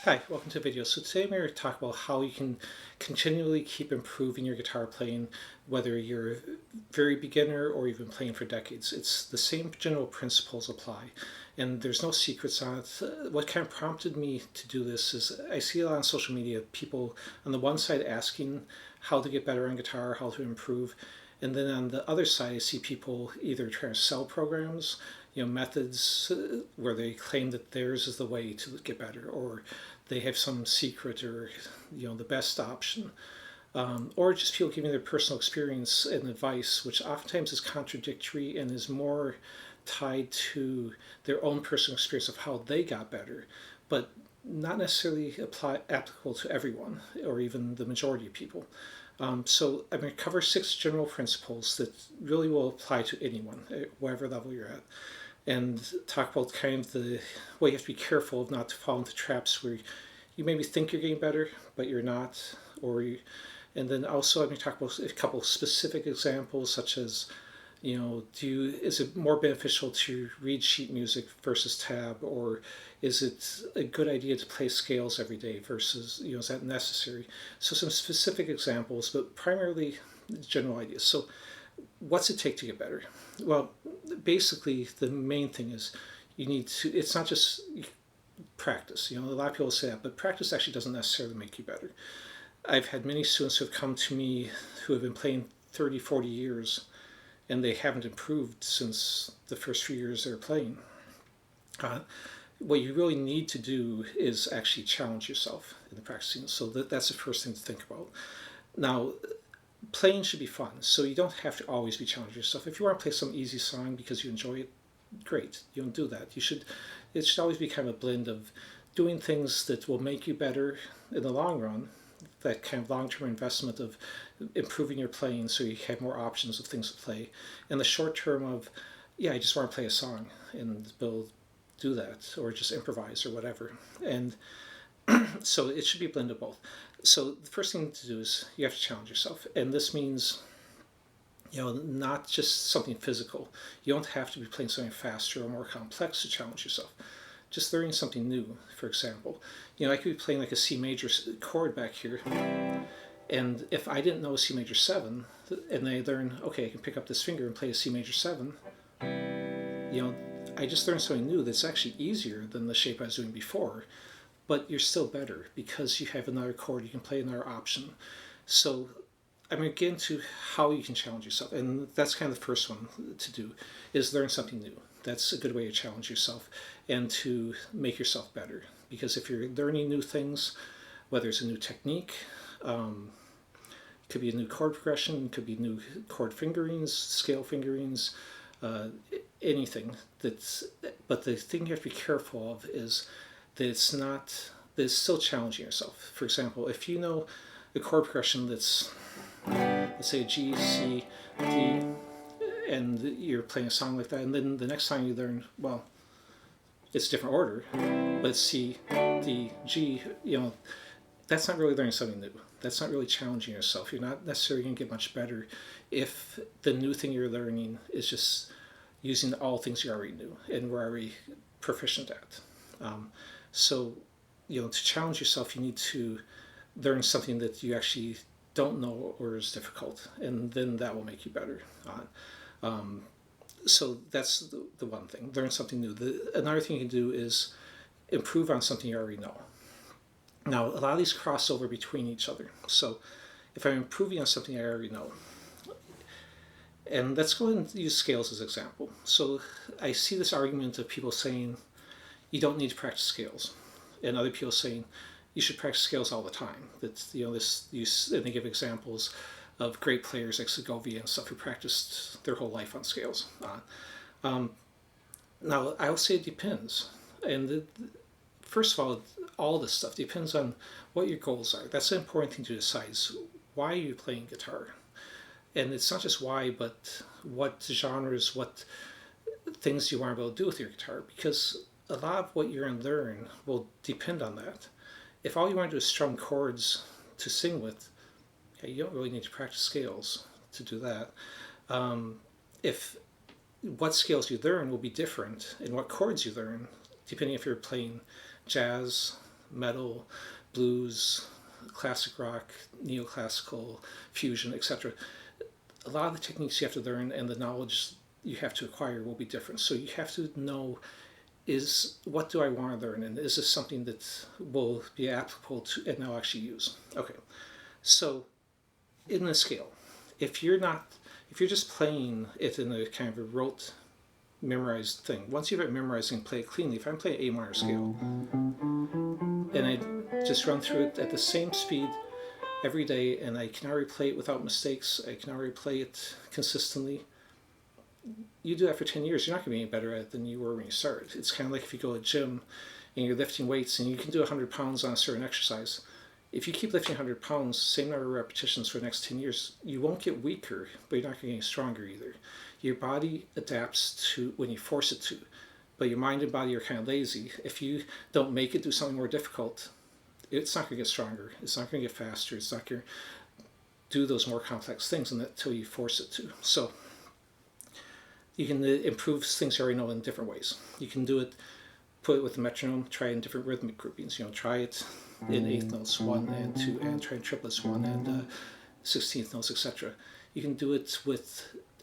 Hi, welcome to the video. So today I'm going to talk about how you can continually keep improving your guitar playing, whether you're a very beginner or you've been playing for decades. It's the same general principles apply, and there's no secrets on it. What kind of prompted me to do this is I see a lot on social media, people on the one side asking how to get better on guitar, how to improve, and then on the other side I see people either trying to sell programs, methods where they claim that theirs is the way to get better, or they have some secret or the best option, or just people giving their personal experience and advice, which oftentimes is contradictory and is more tied to their own personal experience of how they got better, but not necessarily applicable to everyone or even the majority of people. So I'm going to cover 6 general principles that really will apply to anyone, whatever level you're at, and talk about kind of the way you have to be careful of not to fall into traps where you maybe think you're getting better, but you're not. And then also I'm going to talk about a couple specific examples, such as, is it more beneficial to read sheet music versus tab, or is it a good idea to play scales every day versus, is that necessary? So some specific examples, but primarily general ideas. So what's it take to get better? Well, basically the main thing is you need to, it's not just practice. A lot of people say that, but practice actually doesn't necessarily make you better. I've had many students who have come to me who have been playing 30, 40 years and they haven't improved since the first few years they're playing. What you really need to do is actually challenge yourself in the practicing. So that's the first thing to think about. Now, playing should be fun, so you don't have to always be challenging yourself. If you want to play some easy song because you enjoy it, great. You don't do that. It should always be kind of a blend of doing things that will make you better in the long run, that kind of long-term investment of improving your playing so you have more options of things to play, and the short term of, I just want to play a song and do that, or just improvise or whatever. And so it should be a blend of both. So the first thing to do is you have to challenge yourself, and this means not just something physical. You don't have to be playing something faster or more complex to challenge yourself. Just learning something new, for example. I could be playing like a C major chord back here, and if I didn't know C major 7, and I learn, okay, I can pick up this finger and play a C major 7, I just learned something new that's actually easier than the shape I was doing before, but you're still better because you have another chord, you can play another option. So I'm going to get into how you can challenge yourself, and that's kind of the first one to do, is learn something new. That's a good way to challenge yourself and to make yourself better. Because if you're learning new things, whether it's a new technique, it could be a new chord progression, it could be new chord fingerings, scale fingerings, anything. But the thing you have to be careful of is that it's still challenging yourself. For example, if you know a chord progression that's, let's say, G, C, D, and you're playing a song like that, and then the next time you learn, well, it's a different order, but it's C, D, G, that's not really learning something new. That's not really challenging yourself. You're not necessarily going to get much better if the new thing you're learning is just using all things you already knew and were already proficient at. So, to challenge yourself, you need to learn something that you actually don't know or is difficult, and then that will make you better. So that's the one thing. Learn something new. Another thing you can do is improve on something you already know. Now, a lot of these cross over between each other. So if I'm improving on something I already know, and let's go and use scales as an example. So I see this argument of people saying you don't need to practice scales, and other people saying you should practice scales all the time. That's and they give examples of great players like Segovia and stuff who practiced their whole life on scales. Now, I will say it depends. And first of all this stuff depends on what your goals are. That's the important thing to decide, is why are you playing guitar? And it's not just why, but what genres, what things you want to be able to do with your guitar, because a lot of what you're going to learn will depend on that. If all you want to do is strum chords to sing with, you don't really need to practice scales to do that. If what scales you learn will be different, and what chords you learn, depending if you're playing jazz, metal, blues, classic rock, neoclassical, fusion, etc. A lot of the techniques you have to learn and the knowledge you have to acquire will be different. So you have to know, is what do I want to learn, and is this something that will be applicable to and I'll actually use? Okay, so in the scale, if you're just playing it in a kind of a rote, memorized thing, once you have it memorized and play it cleanly, if I'm playing A minor scale and I just run through it at the same speed every day, and I can already play it without mistakes, I can already play it consistently, you do that for 10 years, you're not going to be any better at it than you were when you started. It's kind of like if you go to a gym and you're lifting weights and you can do 100 pounds on a certain exercise. If you keep lifting 100 pounds, same number of repetitions for the next 10 years, you won't get weaker, but you're not going to get stronger either. Your body adapts to when you force it to, but your mind and body are kind of lazy. If you don't make it do something more difficult, it's not going to get stronger. It's not going to get faster. It's not going to do those more complex things until you force it to. So you can improve things you already know in different ways. You can do it, put it with the metronome, try it in different rhythmic groupings. Try it in eighth notes, 1 and 2, and try in triplets, 1 and 16th notes, etc. You can do it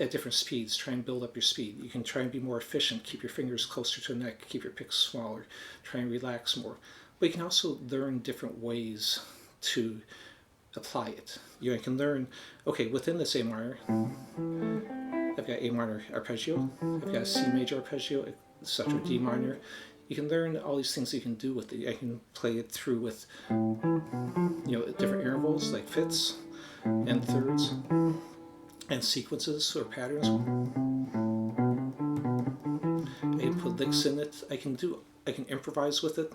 at different speeds. Try and build up your speed. You can try and be more efficient. Keep your fingers closer to the neck. Keep your picks smaller. Try and relax more. But you can also learn different ways to apply it. You can learn, okay, within this A minor, I've got A minor arpeggio, I've got a C major arpeggio, etc., D minor. You can learn all these things you can do with it. I can play it through with different intervals like fifths and thirds and sequences or patterns. I can put licks in it. I can improvise with it.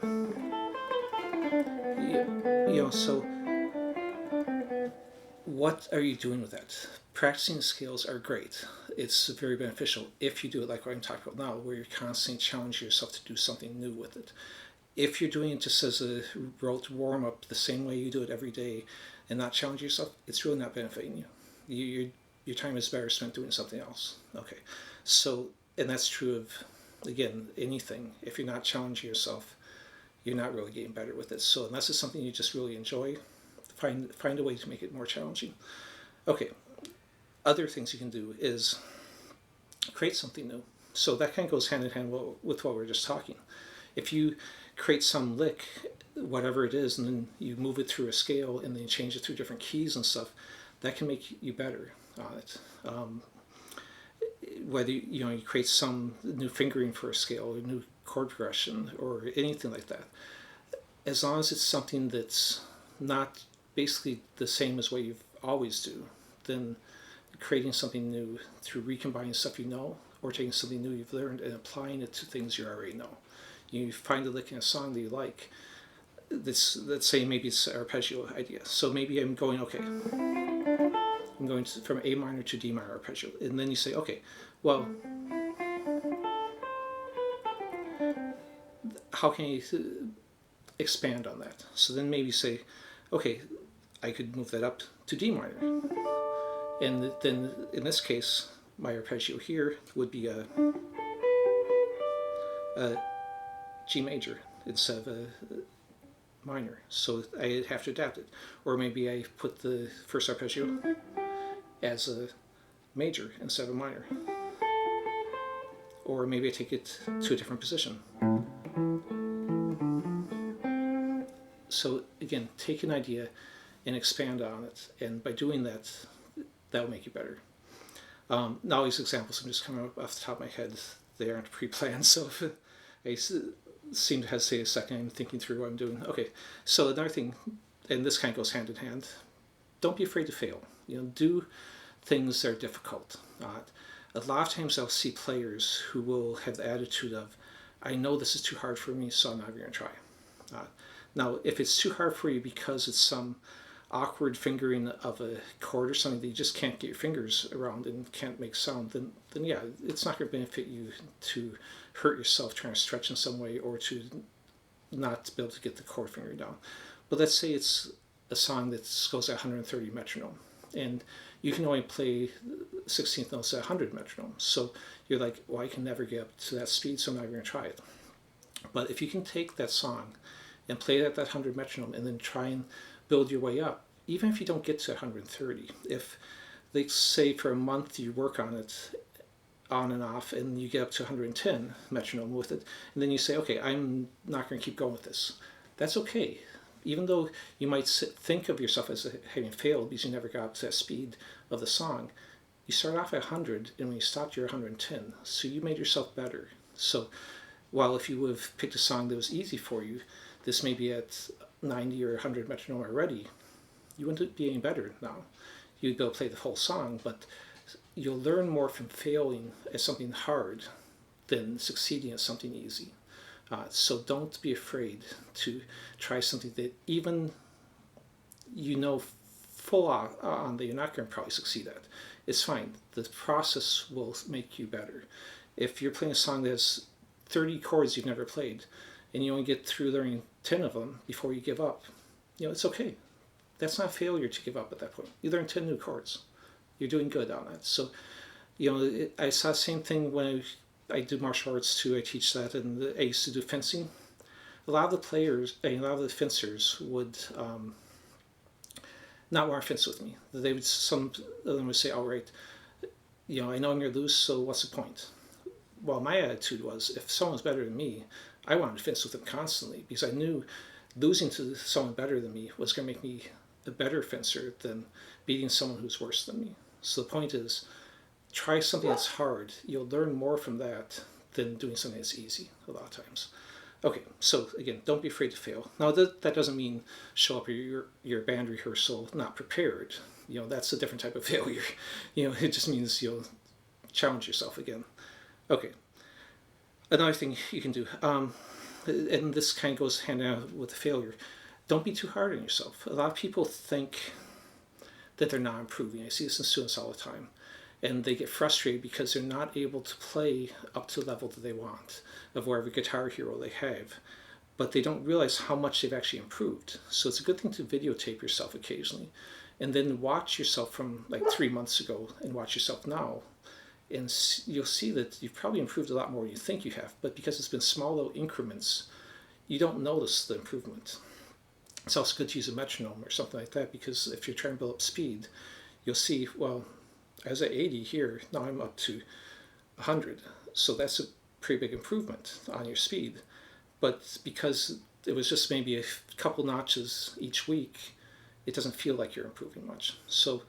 So what are you doing with that? Practicing scales are great. It's very beneficial if you do it like what I'm talking about now, where you're constantly challenging yourself to do something new with it. If you're doing it just as a rote warm-up the same way you do it every day and not challenging yourself, it's really not benefiting you. Your time is better spent doing something else. Okay, so, and that's true of, again, anything. If you're not challenging yourself, you're not really getting better with it. So unless it's something you just really enjoy, find a way to make it more challenging. Okay, other things you can do is create something new. So that kind of goes hand in hand with what we were just talking. If you create some lick, whatever it is, and then you move it through a scale and then you change it through different keys and stuff, that can make you better on it. Whether you create some new fingering for a scale, or new chord progression, or anything like that, as long as it's something that's not basically the same as what you've always do, then creating something new through recombining stuff you know, or taking something new you've learned and applying it to things you already know. You find a lick in a song that you like. Let's say maybe it's an arpeggio idea. So maybe I'm going, okay, I'm going from A minor to D minor arpeggio. And then you say, okay, well, how can I expand on that? So then maybe say, okay, I could move that up to D minor. And then in this case, my arpeggio here would be a G major instead of a minor. So I have to adapt it. Or maybe I put the first arpeggio as a major instead of a minor. Or maybe I take it to a different position. So again, take an idea and expand on it, and by doing that, that will make you better. Now these examples I'm just coming up off the top of my head. They aren't pre-planned, so if I seem to hesitate a second, I'm thinking through what I'm doing. Okay, so another thing, and this kind of goes hand in hand, don't be afraid to fail. Do things that are difficult. A lot of times I'll see players who will have the attitude of, I know this is too hard for me, so I'm not going to try. Now, if it's too hard for you because it's some awkward fingering of a chord or something that you just can't get your fingers around and can't make sound, then yeah, it's not going to benefit you to hurt yourself trying to stretch in some way or to not be able to get the chord fingering down. But let's say it's a song that goes at 130 metronome, and you can only play 16th notes at 100 metronome. So you're like, well, I can never get up to that speed, so I'm not going to try it. But if you can take that song and play it at that 100 metronome, and then try and build your way up. Even if you don't get to 130, if they say for a month you work on it on and off and you get up to 110 metronome with it, and then you say, okay, I'm not going to keep going with this. That's okay. Even though you might think of yourself as having failed because you never got up to that speed of the song, you start off at 100, and when you stopped, you're 110. So you made yourself better. So while if you would have picked a song that was easy for you, this may be at 90 or 100 metronome already, you wouldn't be any better now. You'd be able to play the whole song, but you'll learn more from failing at something hard than succeeding at something easy. So don't be afraid to try something that even you know full on that you're not going to probably succeed at. It's fine. The process will make you better. If you're playing a song that has 30 chords you've never played, and you only get through learning 10 of them before you give up, it's okay. That's not failure to give up at that point. You learn 10 new chords. You're doing good on it. So, I saw the same thing when I do martial arts too. I teach that, and I used to do fencing. A lot of the players, a lot of the fencers would not want to fence with me. Some of them would say, all right, I know I'm going to lose, so what's the point? Well, my attitude was, if someone's better than me, I wanted to fence with them constantly, because I knew losing to someone better than me was going to make me a better fencer than beating someone who's worse than me. So the point is, try something that's hard. You'll learn more from that than doing something that's easy a lot of times. Okay, so again, don't be afraid to fail. Now that doesn't mean show up at your band rehearsal not prepared. That's a different type of failure. It just means you'll challenge yourself again. Okay, another thing you can do, and this kind of goes hand in hand with the failure, don't be too hard on yourself. A lot of people think that they're not improving. I see this in students all the time. And they get frustrated because they're not able to play up to the level that they want of whatever guitar hero they have. But they don't realize how much they've actually improved. So it's a good thing to videotape yourself occasionally. And then watch yourself from like 3 months ago and watch yourself now. And you'll see that you've probably improved a lot more than you think you have. But because it's been small little increments, you don't notice the improvement. It's also good to use a metronome or something like that, because if you're trying to build up speed, you'll see, well, I was at 80 here, now I'm up to 100. So that's a pretty big improvement on your speed. But because it was just maybe a couple notches each week, it doesn't feel like you're improving much. So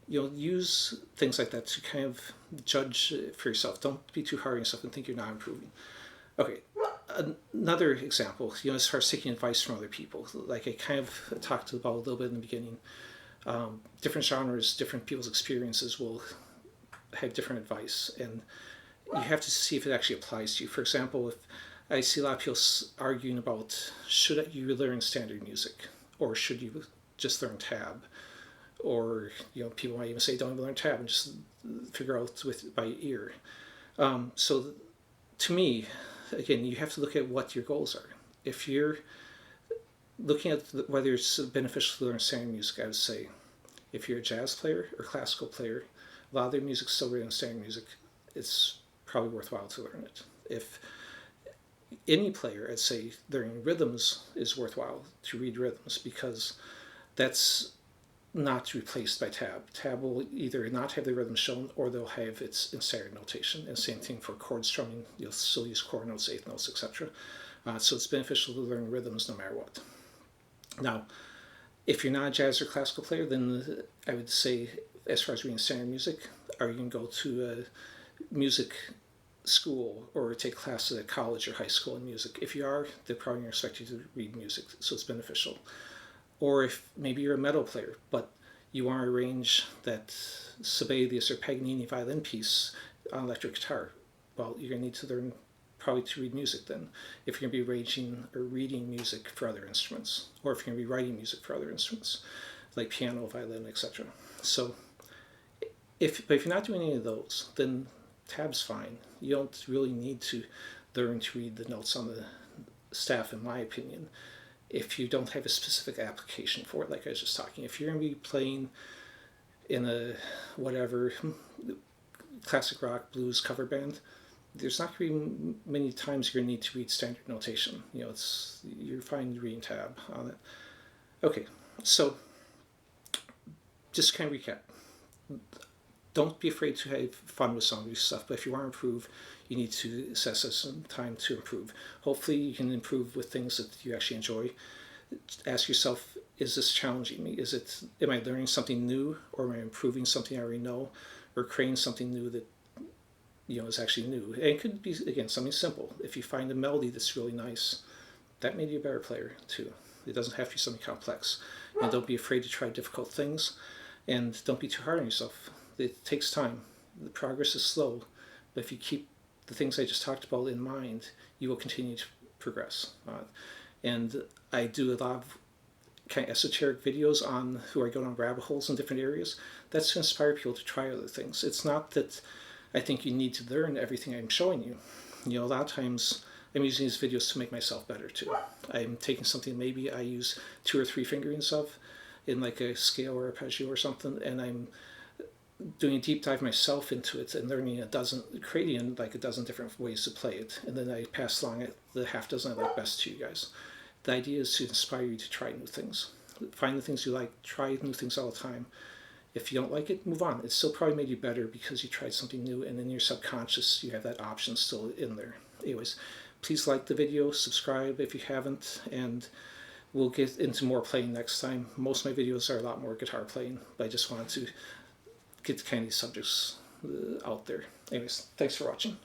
use things like that to kind of judge for yourself. Don't be too hard on yourself and think you're not improving. Okay, another example, as far as taking advice from other people, like I kind of talked about a little bit in the beginning, different genres, different people's experiences will have different advice, and you have to see if it actually applies to you. For example, if I see a lot of people arguing about, should you learn standard music, or should you just learn tab, or people might even say don't even learn tab and just figure out by ear. So to me, again, you have to look at what your goals are. If you're looking at whether it's beneficial to learn standard music, I would say if you're a jazz player or classical player, a lot of their music's still written in standard music. It's probably worthwhile to learn it. If any player, I'd say learning rhythms is worthwhile to read rhythms, because that's not replaced by tab. Tab will either not have the rhythm shown, or they'll have its in standard notation. And same thing for chord strumming. You'll still use quarter notes, eighth notes, etc. So it's beneficial to learn rhythms no matter what. Now, if you're not a jazz or classical player, then I would say, as far as reading standard music, are you going to go to a music school or take classes at college or high school in music? If you are, they're probably going to expect you to read music, so it's beneficial. Or if maybe you're a metal player, but you want to arrange that Sibelius or Paganini violin piece on electric guitar, well, you're going to need to learn probably to read music then, if you're going to be arranging or reading music for other instruments, or if you're going to be writing music for other instruments, like piano, violin, etc. So, if you're not doing any of those, then tab's fine. You don't really need to learn to read the notes on the staff, in my opinion, if you don't have a specific application for it, like I was just talking. If you're going to be playing in a whatever classic rock blues cover band, there's not going to be many times you're going to need to read standard notation. You're fine reading tab on it. Okay, so just kind of recap. Don't be afraid to have fun with some of this stuff, but if you want to improve, you need to set some time to improve. Hopefully you can improve with things that you actually enjoy. Ask yourself, is this challenging me? Am I learning something new, or am I improving something I already know, or creating something new that is actually new? And it could be, again, something simple. If you find a melody that's really nice, that made you a better player too. It doesn't have to be something complex. And don't be afraid to try difficult things, and don't be too hard on yourself. It takes time. The progress is slow, but if you keep the things I just talked about in mind, you will continue to progress. And I do a lot of kind of esoteric videos on who I go down rabbit holes in different areas. That's to inspire people to try other things. It's not that I think you need to learn everything I'm showing you. A lot of times I'm using these videos to make myself better too. I'm taking something maybe I use 2 or 3 fingerings of in like a scale or arpeggio or something, and I'm doing a deep dive myself into it and creating like a dozen different ways to play it, and then I pass along the half dozen I like best to you guys. The idea is to inspire you to try new things. Find the things you like, try new things all the time. If you don't like it, move on. It still probably made you better because you tried something new, and in your subconscious you have that option still in there. Anyways, please like the video, subscribe if you haven't, and we'll get into more playing next time. Most of my videos are a lot more guitar playing, but I just wanted to get kind of these subjects out there. Anyways, thanks for watching.